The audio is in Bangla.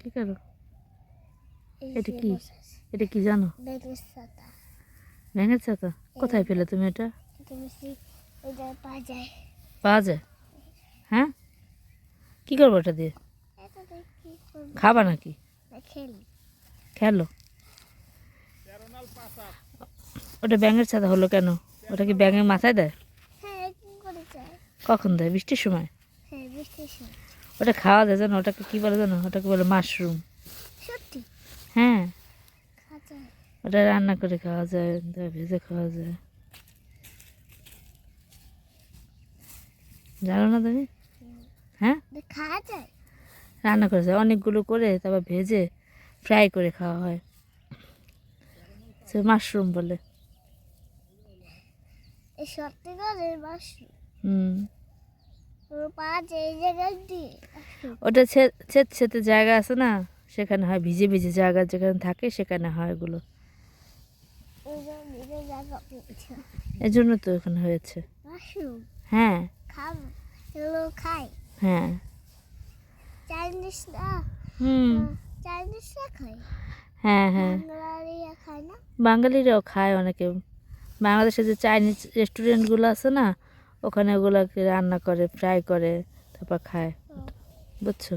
কি করো? এটা কি? এটা কি জানো? ব্যাঙের ছাতা। কোথায় পেলে তুমি এটা? পাওয়া যায়? হ্যাঁ, কি করবো ওটা দিয়ে? খাবা নাকি? খেলো। ওটা ব্যাঙের ছাতা হলো কেন? ওটা কি ব্যাঙের মাথায় দেয়? কখন দেয়? বৃষ্টির সময়? ওটা খাওয়া যায় জানো? ওটাকে কি বলে জানো? ওটাকে বলে মাশরুম। হ্যাঁ, ওটা রান্না করে খাওয়া যায়, ভেজে খাওয়া যায়। জানো না তুমি? হ্যাঁ, খাওয়া যায়, রান্না করে যায় অনেকগুলো করে, তারপর ভেজে ফ্রাই করে খাওয়া হয়, সে মাশরুম বলে। সত্যিকারের মাশরুম হুম, পাওয়া যায় এই জায়গায় দিয়ে। ওটা ছেতে জায়গা আছে না, সেখানে হয়, ভিজে ভিজে জায়গা যেখানে থাকে সেখানে হয় এগুলো। এই জন্য তো এখানে হয়েছে। মাশরুম হ্যাঁ খাবো, এগুলো খাই। হ্যাঁ। চাইনিজ না, হুম, চাইনিজরা খাই, হ্যাঁ হ্যাঁ, বাঙালিরা খায় না। বাঙালিরাও খায় অনেকে। বাংলাদেশে যে চাইনিজ রেস্টুরেন্টগুলো আছে না, ওখানে ওগুলোকে রান্না করে, ফ্রাই করে, তারপর খায়, বুঝছো?